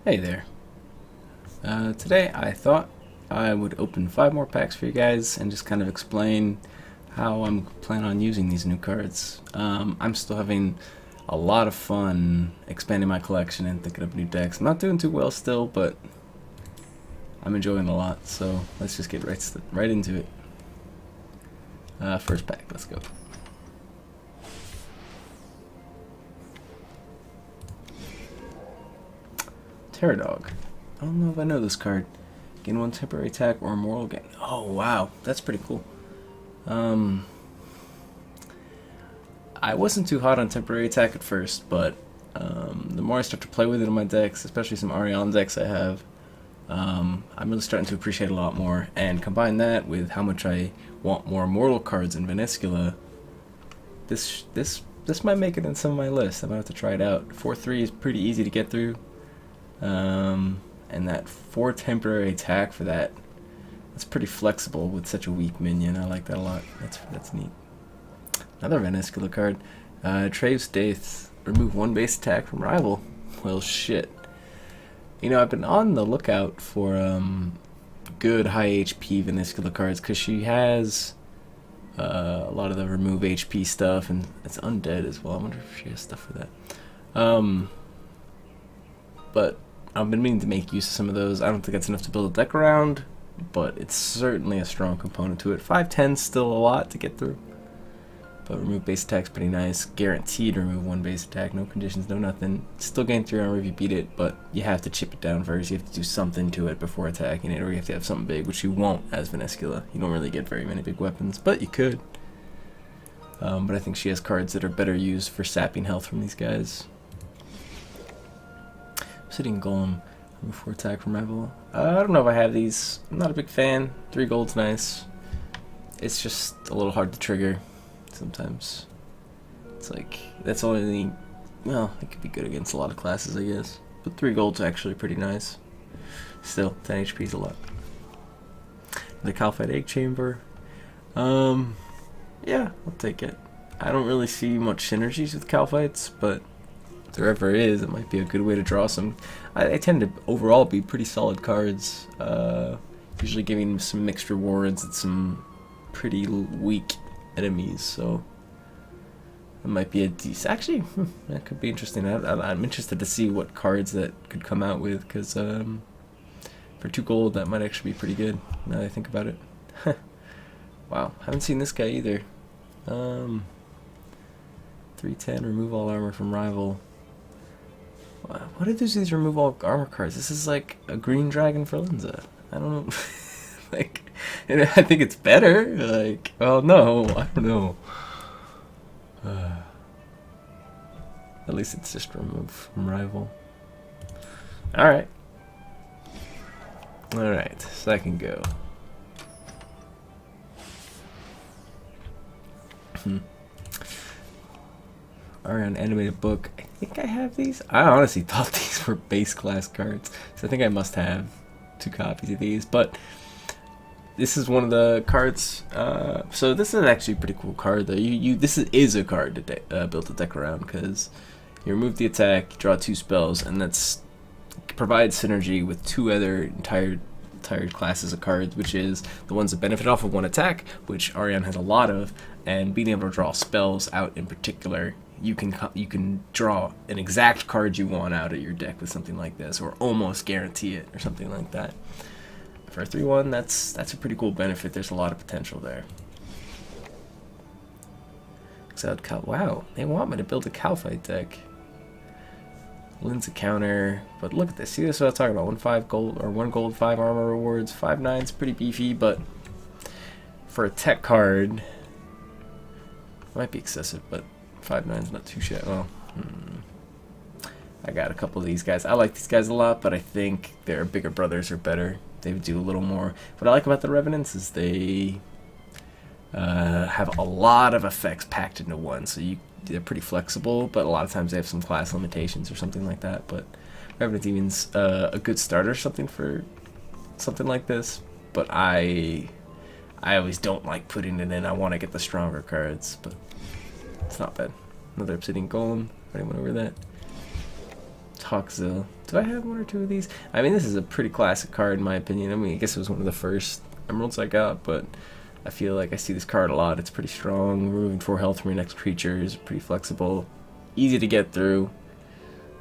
Hey there. Today I thought I would open 5 more packs for you guys and just kind of explain how I'm planning on using these new cards. I'm still having a lot of fun expanding my collection and thinking of new decks. I'm not doing too well still, but I'm enjoying it a lot, so let's just get right into it. First pack, let's go. Terradog. I don't know if I know this card. Gain 1 temporary attack or moral gain. Oh wow, that's pretty cool. I wasn't too hot on temporary attack at first, but the more I start to play with it in my decks, especially some Arion decks I have, I'm really starting to appreciate it a lot more. And combine that with how much I want more Immortal cards in Venescula, this might make it in some of my lists. I might have to try it out. 4/3 is pretty easy to get through. And that 4 temporary attack for that's pretty flexible with such a weak minion. I like that a lot. That's neat. Another Venescula card. Trave's Death. Remove 1 base attack from rival. Well, shit. You know, I've been on the lookout for good high HP Venescula cards because she has a lot of the remove HP stuff, and it's undead as well. I wonder if she has stuff for that. But I've been meaning to make use of some of those. I don't think that's enough to build a deck around, but it's certainly a strong component to it. 5/10's still a lot to get through, but remove base attack's pretty nice. Guaranteed to remove 1 base attack, no conditions, no nothing. Still gain 3 armor if you beat it, but you have to chip it down first. You have to do something to it before attacking it, or you have to have something big, which you won't as Venescula. You don't really get very many big weapons, but you could. But I think she has cards that are better used for sapping health from these guys. Sitting Golem, remove 4 attack from rival. I don't know if I have these. I'm not a big fan. 3 gold's nice. It's just a little hard to trigger sometimes. It's like, that's only, well, it could be good against a lot of classes, I guess. But 3 gold's actually pretty nice. Still, 10 HP is a lot. The Kalphite Egg Chamber. Yeah, I'll take it. I don't really see much synergies with Kalphites, but if there ever is, it might be a good way to draw some. I tend to overall be pretty solid cards, usually giving some mixed rewards and some pretty weak enemies, so it might be a decent. Actually, that could be interesting. I'm interested to see what cards that could come out with, because for 2 gold, that might actually be pretty good, now that I think about it. Wow, haven't seen this guy either. 3/10, remove all armor from rival. What are these remove all armor cards? This is like a green dragon for Linza. I don't know. Like, I think it's better. Like, well, no, I don't know. At least it's just removed from rival. Alright. Alright, second go. Arion animated book. I think I have these. I honestly thought these were base class cards, so I think I must have 2 copies of these. But this is one of the cards. So this is actually a pretty cool card, though. This is a card to build a deck around, because you remove the attack, you draw 2 spells, and that's provides synergy with 2 other entire classes of cards, which is the ones that benefit off of 1 attack, which Arion has a lot of, and being able to draw spells out in particular. You can draw an exact card you want out of your deck with something like this, or almost guarantee it, or something like that. For a 3/1, that's a pretty cool benefit. There's a lot of potential there. Wow, they want me to build a Kalphite deck. Linza counter, but look at this. See, this is what I'm talking about. 1/5 gold, or 1 gold, 5 armor rewards. 5/9's pretty beefy, but for a tech card, it might be excessive, but 5/9's not too shabby. Well, I got a couple of these guys. I like these guys a lot, but I think their bigger brothers are better. They would do a little more. What I like about the Revenants is they have a lot of effects packed into one, so they're pretty flexible, but a lot of times they have some class limitations or something like that. But Revenant Demon's a good starter, something for something like this. But I always don't like putting it in. I want to get the stronger cards, but it's not bad. Another Obsidian Golem. Already went over that. Hawkzil. Do I have one or two of these? I mean, this is a pretty classic card in my opinion. I mean, I guess it was one of the first emeralds I got, but I feel like I see this card a lot. It's pretty strong. Removing 4 health from your next creature is pretty flexible. Easy to get through.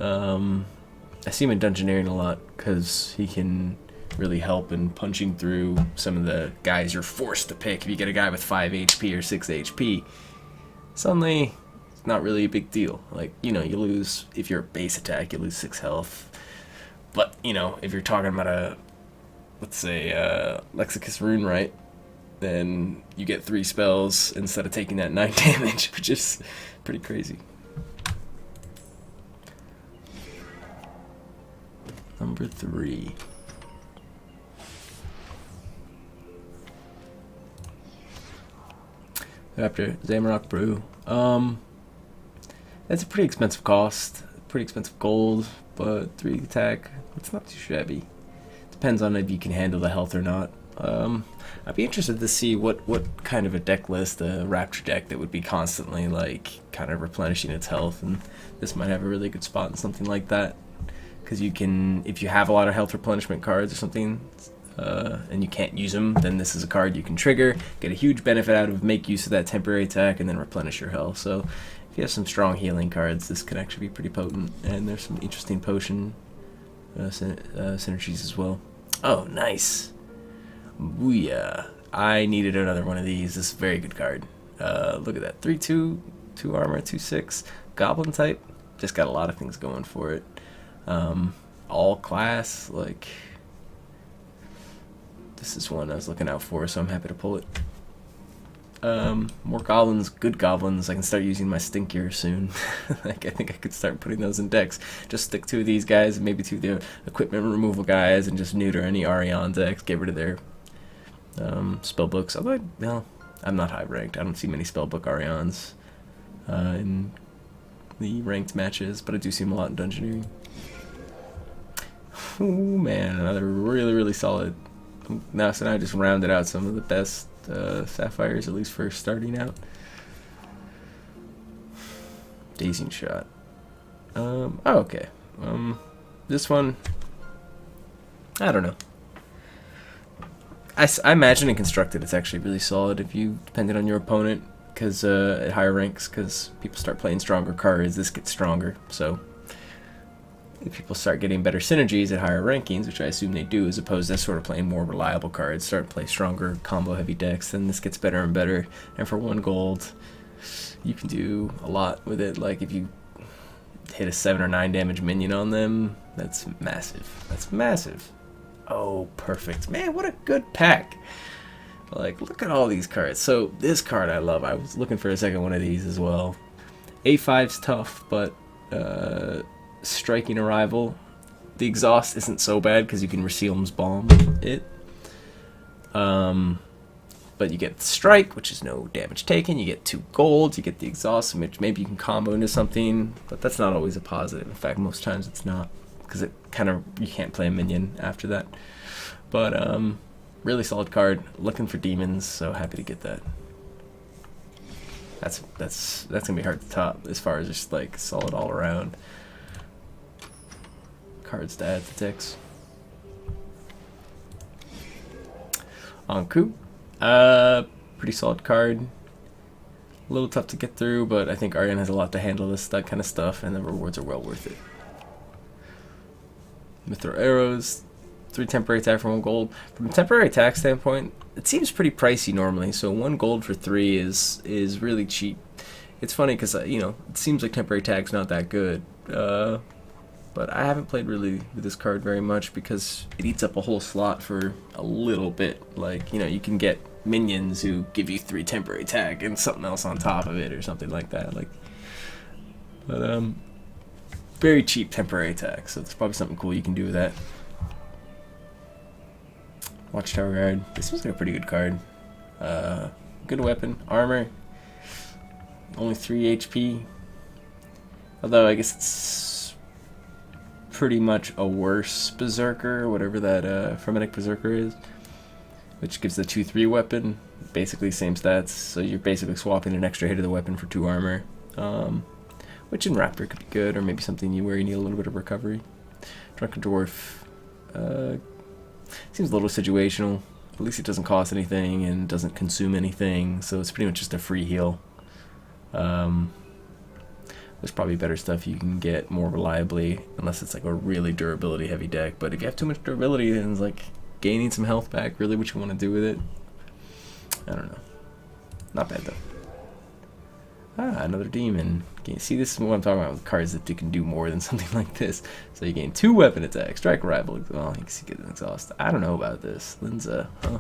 I see him in Dungeoneering a lot because he can really help in punching through some of the guys you're forced to pick. If you get a guy with 5 HP or 6 HP, suddenly it's not really a big deal. Like, you know, you lose, if you're a base attack, you lose 6 health. But, you know, if you're talking about a, let's say, Lexicus Rune, right? Then you get 3 spells instead of taking that 9 damage, which is pretty crazy. Number 3. After Zamorak Brew. That's a pretty expensive cost, pretty expensive gold, but 3 attack, it's not too shabby. Depends on if you can handle the health or not. I'd be interested to see what kind of a deck list, a Rapture deck that would be constantly like kind of replenishing its health, and this might have a really good spot in something like that. Because you can, if you have a lot of health replenishment cards or something, and you can't use them, then this is a card you can trigger, get a huge benefit out of, make use of that temporary attack, and then replenish your health. So if you have some strong healing cards, this can actually be pretty potent, and there's some interesting potion synergies as well. Oh, nice. Booyah. I needed another one of these. This is a very good card. Look at that. 3/2, 2 armor, 2/6. Goblin type. Just got a lot of things going for it. All class, like, this is one I was looking out for, so I'm happy to pull it. More goblins, good goblins. I can start using my stinkier soon. Like, I think I could start putting those in decks. Just stick 2 of these guys, maybe 2 of the equipment removal guys, and just neuter any Arion decks, get rid of their spell books. Although, no, I'm not high ranked. I don't see many spellbook Arions in the ranked matches, but I do see them a lot in Dungeoneering. Oh man, another really solid. Now, so now I just rounded out some of the best sapphires, at least for starting out. Dazing Shot. Oh, okay. This one, I don't know. I imagine in Constructed it's actually really solid if you, depending on your opponent, because at higher ranks, because people start playing stronger cards, this gets stronger, so if people start getting better synergies at higher rankings, which I assume they do, as opposed to sort of playing more reliable cards, start to play stronger combo-heavy decks, then this gets better and better. And for 1 gold, you can do a lot with it. Like, if you hit a 7 or 9 damage minion on them, that's massive. That's massive. Oh, perfect. Man, what a good pack. Like, look at all these cards. So, this card I love. I was looking for a second one of these as well. A5's tough, but Striking Arrival. The exhaust isn't so bad because you can Resealm's Bomb it. But you get the strike, which is no damage taken. You get 2 gold. You get the exhaust, which maybe you can combo into something, but that's not always a positive. In fact, most times it's not, because it kind of, you can't play a minion after that. But really solid card. Looking for demons, so happy to get that. That's gonna be hard to top as far as just like solid all around cards to add to decks. Anku, pretty solid card. A little tough to get through, but I think Arion has a lot to handle that kind of stuff, and the rewards are well worth it. Mithril Arrows, 3 temporary attack for 1 gold. From a temporary attack standpoint, it seems pretty pricey normally, so 1 gold for 3 is really cheap. It's funny because, you know, it seems like temporary attack's not that good. But I haven't played really with this card very much because it eats up a whole slot for a little bit. Like, you know, you can get minions who give you 3 temporary attack and something else on top of it or something like that. Like, but very cheap temporary attack, so there's probably something cool you can do with that. Watchtower Guard. This was a pretty good card. Good weapon, armor. Only 3 HP. Although I guess it's pretty much a worse Berserker, whatever that Frenetic Berserker is, which gives the 2/3 weapon, basically same stats, so you're basically swapping an extra hit of the weapon for 2 armor. which in Raptor could be good, or maybe something where you need a little bit of recovery. Drunken Dwarf seems a little situational. At least it doesn't cost anything and doesn't consume anything, so it's pretty much just a free heal. There's probably better stuff you can get more reliably, unless it's like a really durability heavy deck. But if you have too much durability, then it's like gaining some health back really what you want to do with it. I don't know. Not bad though. Ah, another demon. See, this is what I'm talking about with cards that can do more than something like this. So you gain 2 weapon attack, strike rival. Well, you can get an exhaust. I don't know about this. Linza, huh?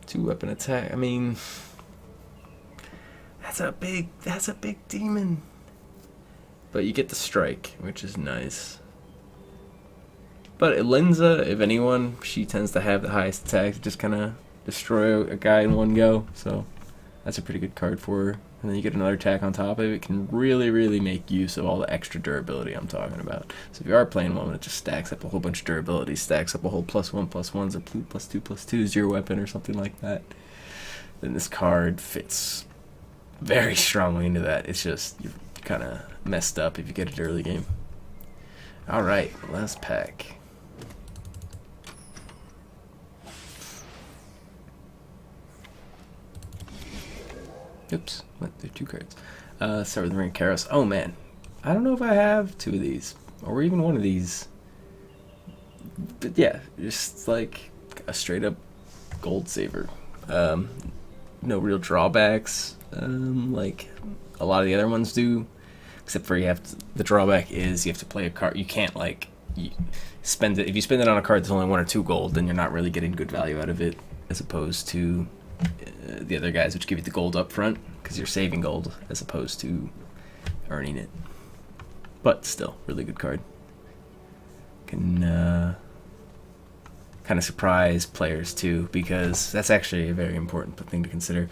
2 weapon attack. I mean, that's a big demon. But you get the strike, which is nice. But Linza, if anyone, she tends to have the highest attack to just kind of destroy a guy in one go. So that's a pretty good card for her. And then you get another attack on top of it. It can really, really make use of all the extra durability I'm talking about. So if you are playing one that just stacks up a whole bunch of durability, stacks up a whole +1/+1s or +2/+2s to your weapon or something like that, then this card fits very strongly into that. It's just, you're kind of messed up if you get it early game. Alright, last pack. Oops, went through 2 cards. Start with the Ring of Kairos. Oh man, I don't know if I have 2 of these, or even 1 of these. But yeah, just like a straight up gold saver. No real drawbacks, like a lot of the other ones do, except for the drawback is you have to play a card. You can't like spend it. If you spend it on a card that's only 1 or 2 gold, then you're not really getting good value out of it, as opposed to the other guys, which give you the gold up front, because you're saving gold as opposed to earning it. But still, really good card. Can kind of surprise players too, because that's actually a very important thing to consider.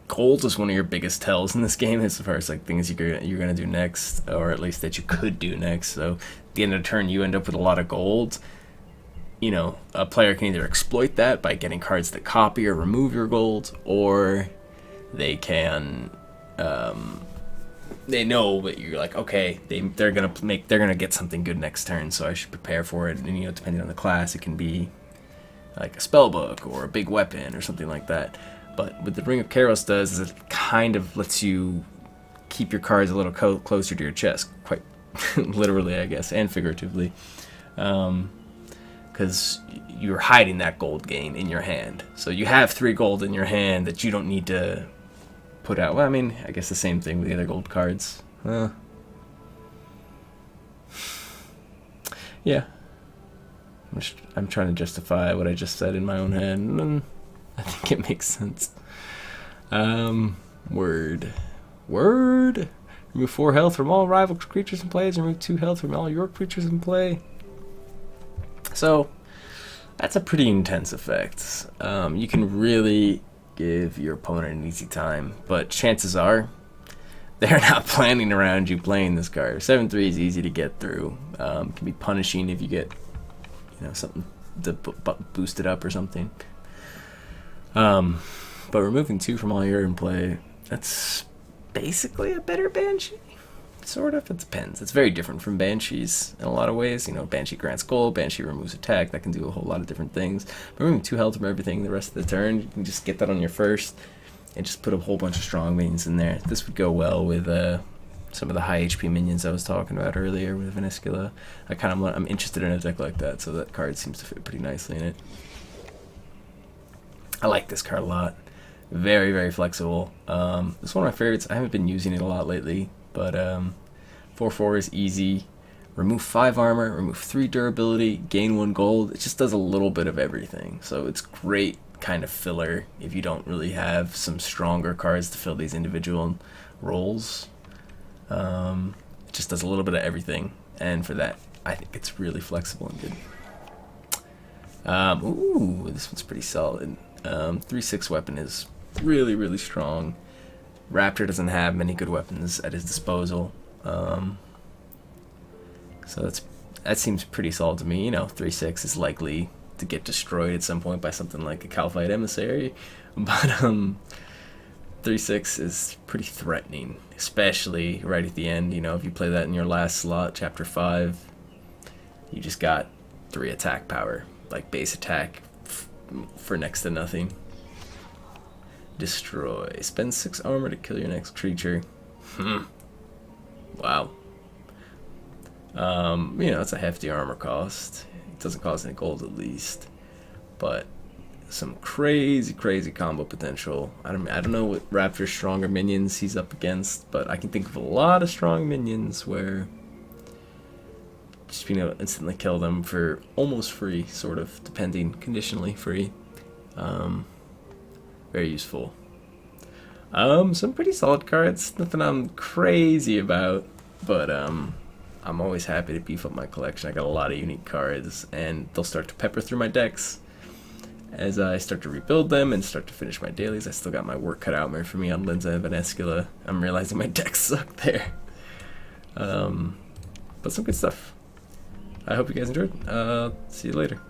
Gold is one of your biggest tells in this game as far as like things you're gonna do next, or at least that you could do next. So at the end of the turn, you end up with a lot of gold. You know, a player can either exploit that by getting cards that copy or remove your gold, or they can, they know that you're like, okay, they're gonna get something good next turn, so I should prepare for it. And you know, depending on the class, it can be like a spell book or a big weapon or something like that. But what the Ring of Kairos does is it kind of lets you keep your cards a little closer to your chest, quite literally, I guess, and figuratively. Because you're hiding that gold gain in your hand. So you have 3 gold in your hand that you don't need to put out. Well, I mean, I guess the same thing with the other gold cards. Yeah. I'm trying to justify what I just said in my own head, and I think it makes sense. Word. Remove 4 health from all rival creatures in play. Remove 2 health from all your creatures in play. So that's a pretty intense effect. You can really give your opponent an easy time, but chances are they're not planning around you playing this card. 7/3 is easy to get through. Can be punishing if you get, you know, something to boost it up or something. But removing 2 from all your in play, that's basically a better Banshee. Sort of, it depends. It's very different from Banshees in a lot of ways. You know, Banshee grants gold, Banshee removes attack. That can do a whole lot of different things. But removing 2 health from everything the rest of the turn, you can just get that on your first and just put a whole bunch of strong minions in there. This would go well with some of the high HP minions I was talking about earlier with Veniscula. I'm interested in a deck like that, so that card seems to fit pretty nicely in it. I like this card a lot. Very, very flexible. It's one of my favorites. I haven't been using it a lot lately. But 4/4 is easy. Remove 5 armor, remove 3 durability, gain 1 gold. It just does a little bit of everything. So it's great kind of filler if you don't really have some stronger cards to fill these individual roles. It just does a little bit of everything. And for that, I think it's really flexible and good. Ooh, this one's pretty solid. 3/6 weapon is really, really strong. Raptor doesn't have many good weapons at his disposal, so that seems pretty solid to me. You know, 3/6 is likely to get destroyed at some point by something like a Kalphite Emissary, but 3/6 is pretty threatening, especially right at the end. You know, if you play that in your last slot, chapter 5, you just got 3 attack power, like base attack for next to nothing. Destroy. Spend 6 armor to kill your next creature. Wow. You know, it's a hefty armor cost. It doesn't cost any gold at least, but some crazy combo potential. I don't know what Raptor's stronger minions he's up against, but I can think of a lot of strong minions where just being able to instantly kill them for almost free, sort of, depending, conditionally free. Very useful. Some pretty solid cards. Nothing I'm crazy about, but I'm always happy to beef up my collection. I got a lot of unique cards, and they'll start to pepper through my decks as I start to rebuild them and start to finish my dailies. I still got my work cut out for me on Linza and Venescula. I'm realizing my decks suck there. But some good stuff. I hope you guys enjoyed. See you later.